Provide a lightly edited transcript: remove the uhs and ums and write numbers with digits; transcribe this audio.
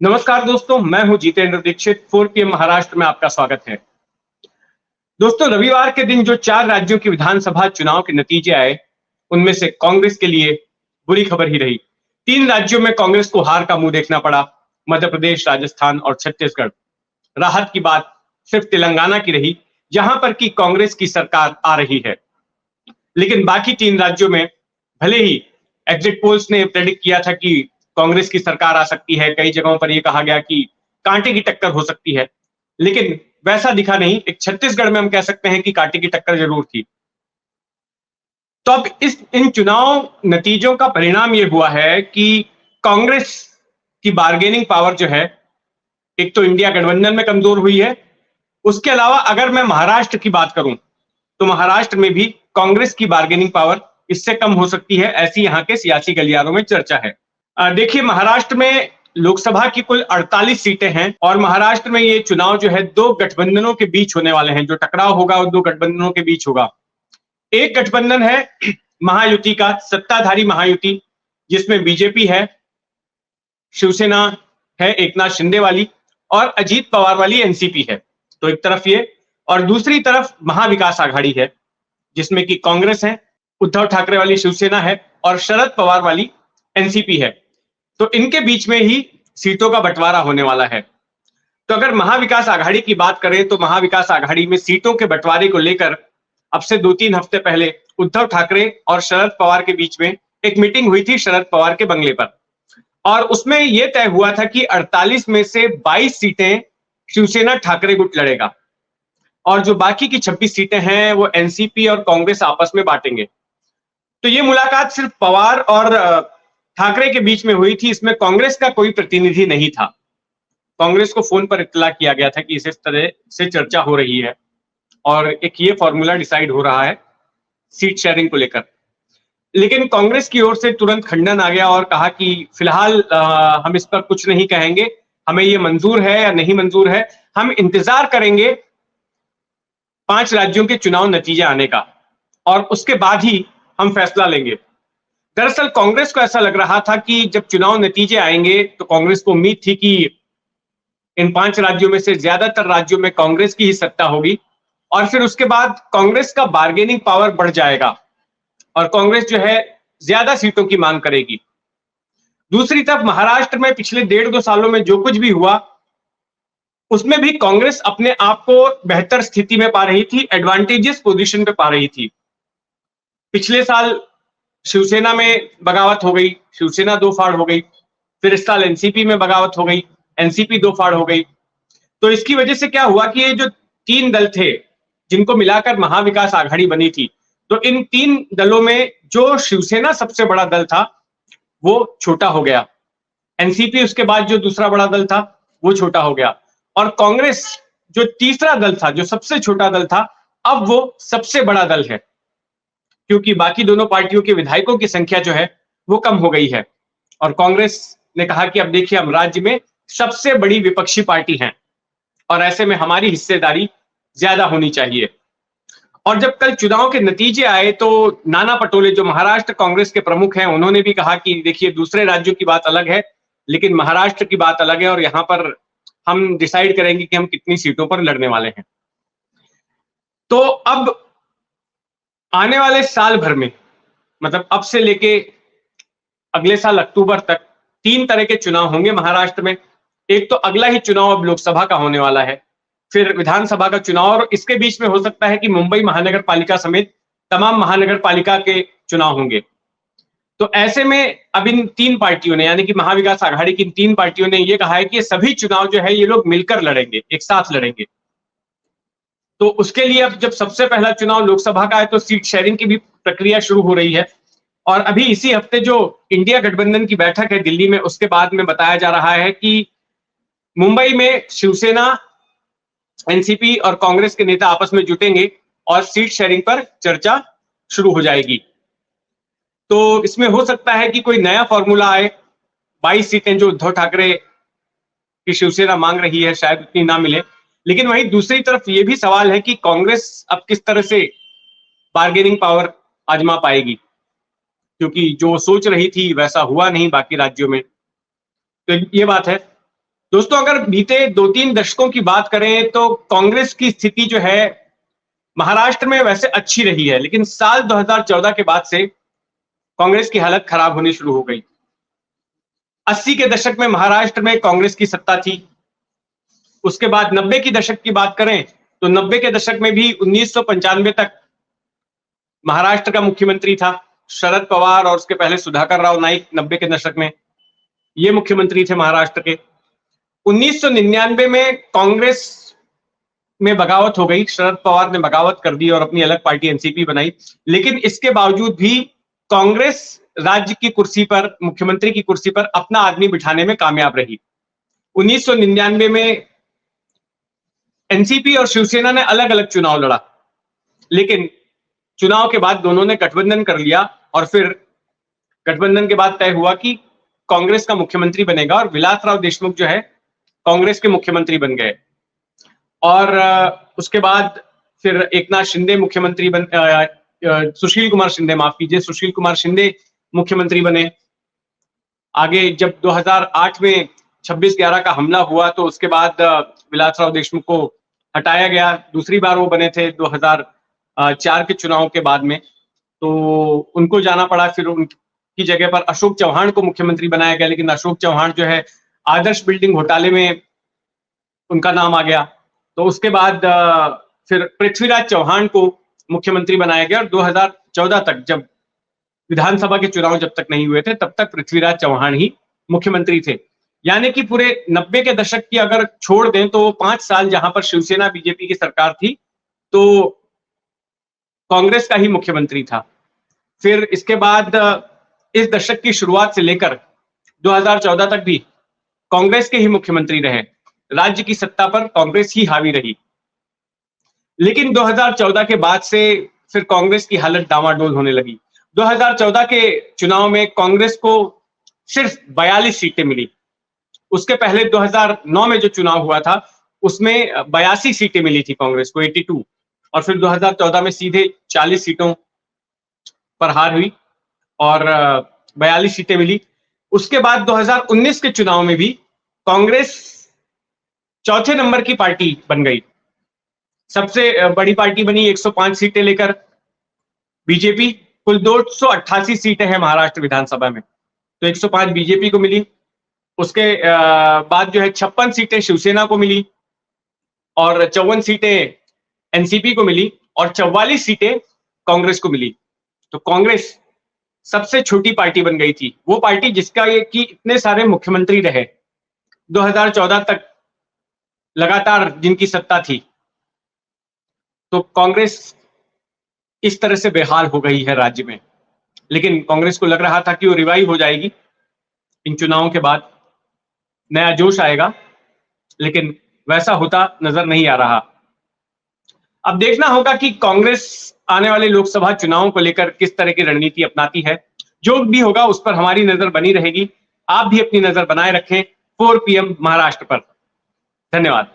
नमस्कार दोस्तों, मैं हूं जितेंद्र दीक्षित। 4 PM महाराष्ट्र में आपका स्वागत है। दोस्तों, रविवार के दिन जो 4 राज्यों की विधानसभा चुनाव के नतीजे आए, उनमें से कांग्रेस के लिए बुरी खबर ही रही। 3 राज्यों में कांग्रेस को हार का मुंह देखना पड़ा, मध्य प्रदेश, राजस्थान और छत्तीसगढ़। राहत की बात सिर्फ तेलंगाना की रही, जहां पर की कांग्रेस की सरकार आ रही है। लेकिन बाकी 3 राज्यों में भले ही एग्जिट पोल्स ने प्रेडिक्ट किया था कि कांग्रेस की सरकार आ सकती है, कई जगहों पर यह कहा गया कि कांटे की टक्कर हो सकती है, लेकिन वैसा दिखा नहीं। एक छत्तीसगढ़ में हम कह सकते हैं कि कांटे की टक्कर जरूर थी। तो अब इन चुनाव नतीजों का परिणाम यह हुआ है कि कांग्रेस की बार्गेनिंग पावर जो है, एक तो इंडिया गठबंधन में कमजोर हुई है। उसके अलावा अगर मैं महाराष्ट्र की बात करूं, तो महाराष्ट्र में भी कांग्रेस की बार्गेनिंग पावर इससे कम हो सकती है, ऐसी यहां के सियासी गलियारों में चर्चा है। देखिए, महाराष्ट्र में लोकसभा की कुल 48 सीटें हैं और महाराष्ट्र में ये चुनाव जो है 2 गठबंधनों के बीच होने वाले हैं। जो टकराव होगा वो 2 गठबंधनों के बीच होगा। एक गठबंधन है महायुति का, सत्ताधारी महायुति, जिसमें बीजेपी है, शिवसेना है एकनाथ शिंदे वाली, और अजीत पवार वाली एनसीपी है। तो एक तरफ ये, और दूसरी तरफ महाविकास आघाड़ी है, जिसमें कि कांग्रेस है, उद्धव ठाकरे वाली शिवसेना है और शरद पवार वाली एनसीपी है। तो इनके बीच में ही सीटों का बंटवारा होने वाला है। तो अगर महाविकास आघाड़ी की बात करें, तो महाविकास आघाड़ी में सीटों के बंटवारे को लेकर अब से 2-3 हफ्ते पहले उद्धव ठाकरे और शरद पवार के बीच में एक मीटिंग हुई थी शरद पवार के बंगले पर, और उसमें यह तय हुआ था कि 48 में से 22 सीटें शिवसेना ठाकरे गुट लड़ेगा और जो बाकी की 26 सीटें हैं वो एनसीपी और कांग्रेस आपस में बांटेंगे। तो ये मुलाकात सिर्फ पवार और ठाकरे के बीच में हुई थी। इसमें कांग्रेस का कोई प्रतिनिधि नहीं था। कांग्रेस को फोन पर इत्तला किया गया था कि इस तरह से चर्चा हो रही है और एक ये फॉर्मूला डिसाइड हो रहा है सीट शेयरिंग को लेकर। लेकिन कांग्रेस की ओर से तुरंत खंडन आ गया और कहा कि फिलहाल हम इस पर कुछ नहीं कहेंगे, हमें ये मंजूर है या नहीं मंजूर है, हम इंतजार करेंगे 5 राज्यों के चुनाव नतीजे आने का और उसके बाद ही हम फैसला लेंगे। दरअसल कांग्रेस को ऐसा लग रहा था कि जब चुनाव नतीजे आएंगे तो कांग्रेस को उम्मीद थी कि इन 5 राज्यों में से ज्यादातर राज्यों में कांग्रेस की ही सत्ता होगी और फिर उसके बाद कांग्रेस का बार्गेनिंग पावर बढ़ जाएगा और कांग्रेस जो है ज्यादा सीटों की मांग करेगी। दूसरी तरफ महाराष्ट्र में पिछले 1.5-2 सालों में जो कुछ भी हुआ, उसमें भी कांग्रेस अपने आप को बेहतर स्थिति में पा रही थी, एडवांटेजियस पोजीशन पे पा रही थी। पिछले साल शिवसेना में बगावत हो गई, शिवसेना 2 फाड़ हो गई, फिर इस साल एनसीपी में बगावत हो गई, एनसीपी 2 फाड़ हो गई। तो इसकी वजह से क्या हुआ कि ये जो 3 दल थे जिनको मिलाकर महाविकास आघाड़ी बनी थी, तो इन 3 दलों में जो शिवसेना सबसे बड़ा दल था वो छोटा हो गया, एनसीपी उसके बाद जो दूसरा बड़ा दल था वो छोटा हो गया, और कांग्रेस जो तीसरा दल था, जो सबसे छोटा दल था, अब वो सबसे बड़ा दल है, क्योंकि बाकी दोनों पार्टियों के विधायकों की संख्या जो है वो कम हो गई है। और कांग्रेस ने कहा कि अब देखिए, हम राज्य में सबसे बड़ी विपक्षी पार्टी हैं और ऐसे में हमारी हिस्सेदारी ज्यादा होनी चाहिए। और जब कल चुनाव के नतीजे आए तो नाना पटोले, जो महाराष्ट्र कांग्रेस के प्रमुख हैं, उन्होंने भी कहा कि देखिए, दूसरे राज्यों की बात अलग है लेकिन महाराष्ट्र की बात अलग है और यहां पर हम डिसाइड करेंगे कि हम कितनी सीटों पर लड़ने वाले हैं। तो अब आने वाले साल भर में, मतलब अब से लेके अगले साल अक्टूबर तक 3 तरह के चुनाव होंगे महाराष्ट्र में। एक तो अगला ही चुनाव अब लोकसभा का होने वाला है, फिर विधानसभा का चुनाव, और इसके बीच में हो सकता है कि मुंबई महानगर पालिका समेत तमाम महानगर पालिका के चुनाव होंगे। तो ऐसे में अब इन 3 पार्टियों ने, यानी कि महाविकास आघाड़ी की इन 3 पार्टियों ने यह कहा है कि ये सभी चुनाव जो है ये लोग मिलकर लड़ेंगे, एक साथ लड़ेंगे। तो उसके लिए अब जब सबसे पहला चुनाव लोकसभा का है तो सीट शेयरिंग की भी प्रक्रिया शुरू हो रही है। और अभी इसी हफ्ते जो इंडिया गठबंधन की बैठक है दिल्ली में, उसके बाद में बताया जा रहा है कि मुंबई में शिवसेना, एनसीपी और कांग्रेस के नेता आपस में जुटेंगे और सीट शेयरिंग पर चर्चा शुरू हो जाएगी। तो इसमें हो सकता है कि कोई नया फॉर्मूला आए। 22 सीटें जो उद्धव ठाकरे की शिवसेना मांग रही है शायद उतनी ना मिले, लेकिन वहीं दूसरी तरफ यह भी सवाल है कि कांग्रेस अब किस तरह से बार्गेनिंग पावर आजमा पाएगी, क्योंकि जो सोच रही थी वैसा हुआ नहीं बाकी राज्यों में। तो ये बात है। दोस्तों, अगर बीते 2-3 दशकों की बात करें तो कांग्रेस की स्थिति जो है महाराष्ट्र में वैसे अच्छी रही है, लेकिन साल 2014 के बाद से कांग्रेस की हालत खराब होनी शुरू हो गई। 80 के दशक में महाराष्ट्र में कांग्रेस की सत्ता थी। उसके बाद 90 की दशक की बात करें तो 90 के दशक में भी 1995 तक महाराष्ट्र का मुख्यमंत्री था शरद पवार, और उसके पहले सुधाकर राव नाइक 90 के दशक में ये मुख्यमंत्री थे महाराष्ट्र के। 1999 में कांग्रेस में बगावत हो गई, शरद पवार ने बगावत कर दी और अपनी अलग पार्टी एनसीपी बनाई, लेकिन इसके बावजूद भी कांग्रेस राज्य की कुर्सी पर, मुख्यमंत्री की कुर्सी पर अपना आदमी बिठाने में कामयाब रही। 1999 में एनसीपी और शिवसेना ने अलग अलग चुनाव लड़ा, लेकिन चुनाव के बाद दोनों ने गठबंधन कर लिया और फिर गठबंधन के बाद तय हुआ कि कांग्रेस का मुख्यमंत्री बनेगा और विलासराव देशमुख जो है कांग्रेस के मुख्यमंत्री बन गए। और उसके बाद फिर एकनाथ शिंदे मुख्यमंत्री सुशील कुमार शिंदे, माफ कीजिए, सुशील कुमार शिंदे मुख्यमंत्री बने। आगे जब 2008 में 26/11 का हमला हुआ तो उसके बाद विलासराव देशमुख को हटाया गया, दूसरी बार वो बने थे 2004 के चुनाव के बाद में, तो उनको जाना पड़ा। फिर उनकी जगह पर अशोक चौहान को मुख्यमंत्री बनाया गया, लेकिन अशोक चौहान जो है आदर्श बिल्डिंग घोटाले में उनका नाम आ गया। तो उसके बाद फिर पृथ्वीराज चौहान को मुख्यमंत्री बनाया गया और 2014 तक, जब विधानसभा के चुनाव जब तक नहीं हुए थे, तब तक पृथ्वीराज चौहान ही मुख्यमंत्री थे। यानी कि पूरे 90 के दशक की अगर छोड़ दें तो 5 साल जहां पर शिवसेना बीजेपी की सरकार थी तो कांग्रेस का ही मुख्यमंत्री था। फिर इसके बाद इस दशक की शुरुआत से लेकर 2014 तक भी कांग्रेस के ही मुख्यमंत्री रहे, राज्य की सत्ता पर कांग्रेस ही हावी रही। लेकिन 2014 के बाद से फिर कांग्रेस की हालत डामाडोल होने लगी। 2014 के चुनाव में कांग्रेस को सिर्फ 42 सीटें मिली। उसके पहले 2009 में जो चुनाव हुआ था उसमें 82 सीटें मिली थी कांग्रेस को, 82, और फिर 2014 में सीधे 40 सीटों पर हार हुई और 42 सीटें मिली। उसके बाद 2019 के चुनाव में भी कांग्रेस चौथे नंबर की पार्टी बन गई, सबसे बड़ी पार्टी बनी 105 सीटें लेकर। बीजेपी कुल 288 सीटें हैं महाराष्ट्र विधानसभा में, तो 105 बीजेपी को मिली। उसके बाद जो है 56 सीटें शिवसेना को मिली और 54 सीटें एनसीपी को मिली और 44 सीटें कांग्रेस को मिली। तो कांग्रेस सबसे छोटी पार्टी बन गई थी, वो पार्टी जिसका ये कि इतने सारे मुख्यमंत्री रहे 2014 तक लगातार जिनकी सत्ता थी। तो कांग्रेस इस तरह से बेहाल हो गई है राज्य में, लेकिन कांग्रेस को लग रहा था कि वो रिवाइव हो जाएगी इन चुनावों के बाद, नया जोश आएगा, लेकिन वैसा होता नजर नहीं आ रहा। अब देखना होगा कि कांग्रेस आने वाले लोकसभा चुनावों को लेकर किस तरह की रणनीति अपनाती है। जो भी होगा उस पर हमारी नजर बनी रहेगी। आप भी अपनी नजर बनाए रखें 4 PM महाराष्ट्र पर। धन्यवाद।